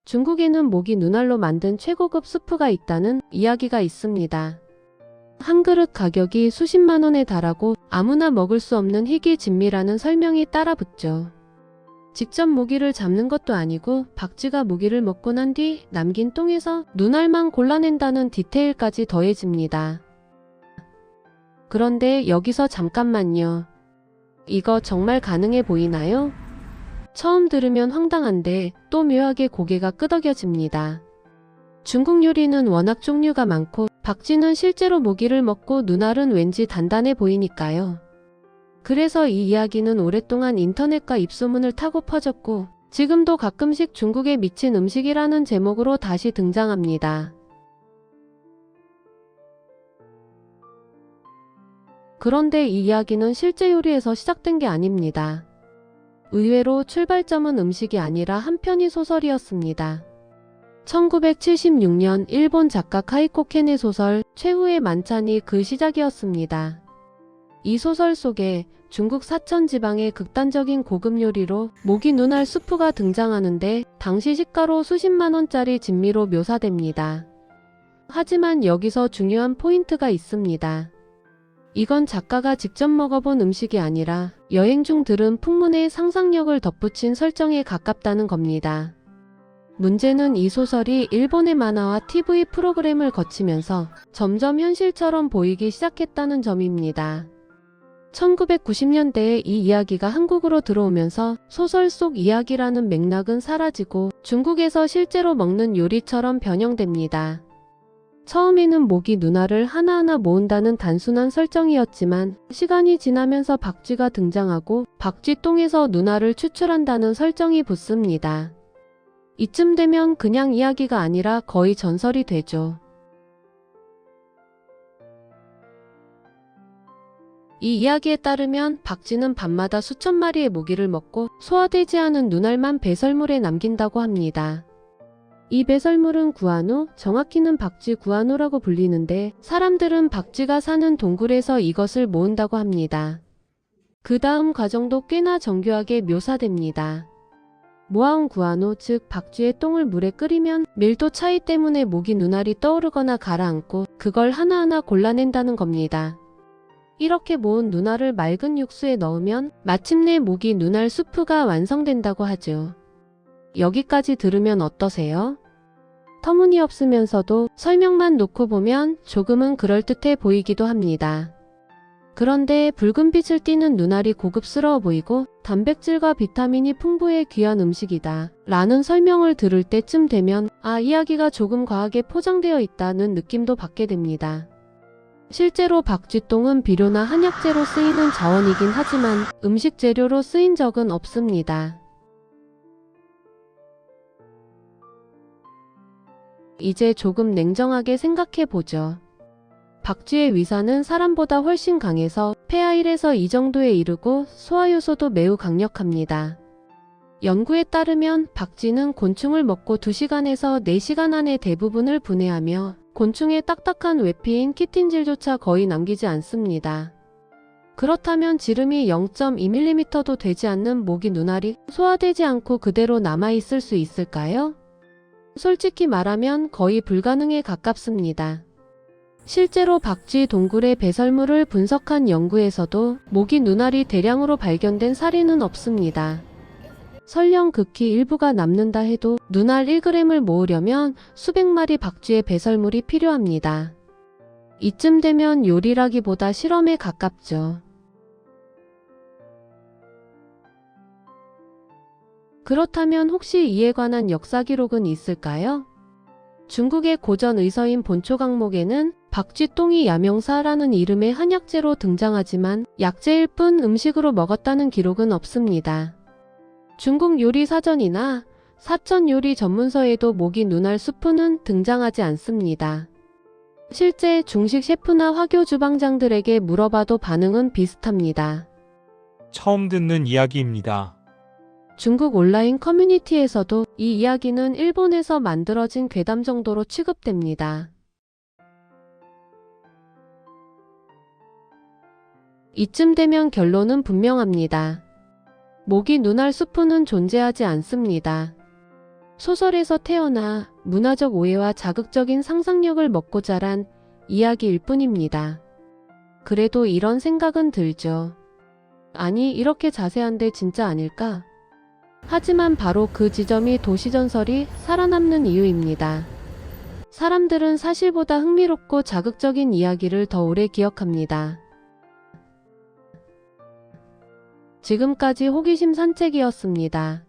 중국에는 모기 눈알로 만든 최고급 수프가 있다는 이야기가 있습니다. 한 그릇 가격이 수십만 원에 달하고 아무나 먹을 수 없는 희귀진미라는 설명이 따라 붙죠. 직접 모기를 잡는 것도 아니고 박쥐가 모기를 먹고 난 뒤 남긴 똥에서 눈알만 골라낸다는 디테일까지 더해집니다. 그런데 여기서 잠깐만요. 이거 정말 가능해 보이나요? 처음 들으면 황당한데 또 묘하게 고개가 끄덕여집니다. 중국 요리는 워낙 종류가 많고 박쥐는 실제로 모기를 먹고 눈알은 왠지 단단해 보이니까요. 그래서 이 이야기는 오랫동안 인터넷과 입소문을 타고 퍼졌고 지금도 가끔씩 중국에 미친 음식이라는 제목으로 다시 등장합니다. 그런데 이 이야기는 실제 요리에서 시작된 게 아닙니다. 의외로 출발점은 음식이 아니라 한 편의 소설이었습니다. 1976년 일본 작가 카이코 켄의 소설 최후의 만찬이 그 시작이었습니다. 이 소설 속에 중국 사천 지방의 극단적인 고급 요리로 모기 눈알 수프가 등장하는데 당시 시가로 수십만 원짜리 진미로 묘사됩니다. 하지만 여기서 중요한 포인트가 있습니다. 이건 작가가 직접 먹어본 음식이 아니라 여행 중 들은 풍문의 상상력을 덧붙인 설정에 가깝다는 겁니다. 문제는 이 소설이 일본의 만화와 TV 프로그램을 거치면서 점점 현실처럼 보이기 시작했다는 점입니다. 1990년대에 이 이야기가 한국으로 들어오면서 소설 속 이야기라는 맥락은 사라지고 중국에서 실제로 먹는 요리처럼 변형됩니다. 처음에는 모기 눈알을 하나하나 모은다는 단순한 설정이었지만 시간이 지나면서 박쥐가 등장하고 박쥐똥에서 눈알을 추출한다는 설정이 붙습니다. 이쯤 되면 그냥 이야기가 아니라 거의 전설이 되죠. 이 이야기에 따르면 박쥐는 밤마다 수천 마리의 모기를 먹고 소화되지 않은 눈알만 배설물에 남긴다고 합니다. 이 배설물은 구아노, 정확히는 박쥐 구아노라고 불리는데 사람들은 박쥐가 사는 동굴에서 이것을 모은다고 합니다. 그 다음 과정도 꽤나 정교하게 묘사됩니다. 모아온 구아노, 즉 박쥐의 똥을 물에 끓이면 밀도 차이 때문에 모기 눈알이 떠오르거나 가라앉고 그걸 하나하나 골라낸다는 겁니다. 이렇게 모은 눈알을 맑은 육수에 넣으면 마침내 모기 눈알 수프가 완성된다고 하죠. 여기까지 들으면 어떠세요? 터무니없으면서도 설명만 놓고 보면 조금은 그럴듯해 보이기도 합니다. 그런데 붉은 빛을 띠는 눈알이 고급스러워 보이고 단백질과 비타민이 풍부해 귀한 음식이다 라는 설명을 들을 때쯤 되면 이야기가 조금 과하게 포장되어 있다는 느낌도 받게 됩니다. 실제로 박쥐똥은 비료나 한약재로 쓰이는 자원이긴 하지만 음식 재료로 쓰인 적은 없습니다. 이제 조금 냉정하게 생각해보죠. 박쥐의 위산은 사람보다 훨씬 강해서 폐하 1에서 2 정도에 이르고 소화효소도 매우 강력합니다. 연구에 따르면 박쥐는 곤충을 먹고 2시간에서 4시간 안에 대부분을 분해하며 곤충의 딱딱한 외피인 키틴질조차 거의 남기지 않습니다. 그렇다면 지름이 0.2mm도 되지 않는 모기 눈알이 소화되지 않고 그대로 남아있을 수 있을까요? 솔직히 말하면 거의 불가능에 가깝습니다. 실제로 박쥐 동굴의 배설물을 분석한 연구에서도 모기 눈알이 대량으로 발견된 사례는 없습니다. 설령 극히 일부가 남는다 해도 눈알 1g을 모으려면 수백 마리 박쥐의 배설물이 필요합니다. 이쯤 되면 요리라기보다 실험에 가깝죠. 그렇다면 혹시 이에 관한 역사 기록은 있을까요? 중국의 고전 의서인 본초 강목에는 박쥐똥이 야명사라는 이름의 한약재로 등장하지만 약재일 뿐 음식으로 먹었다는 기록은 없습니다. 중국 요리 사전이나 사천 요리 전문서에도 모기 눈알 수프는 등장하지 않습니다. 실제 중식 셰프나 화교 주방장들에게 물어봐도 반응은 비슷합니다. 처음 듣는 이야기입니다. 중국 온라인 커뮤니티에서도 이 이야기는 일본에서 만들어진 괴담 정도로 취급됩니다. 이쯤 되면 결론은 분명합니다. 모기 눈알 수프는 존재하지 않습니다. 소설에서 태어나 문화적 오해와 자극적인 상상력을 먹고 자란 이야기일 뿐입니다. 그래도 이런 생각은 들죠. 아니, 이렇게 자세한데 진짜 아닐까? 하지만 바로 그 지점이 도시전설이 살아남는 이유입니다. 사람들은 사실보다 흥미롭고 자극적인 이야기를 더 오래 기억합니다. 지금까지 호기심 산책이었습니다.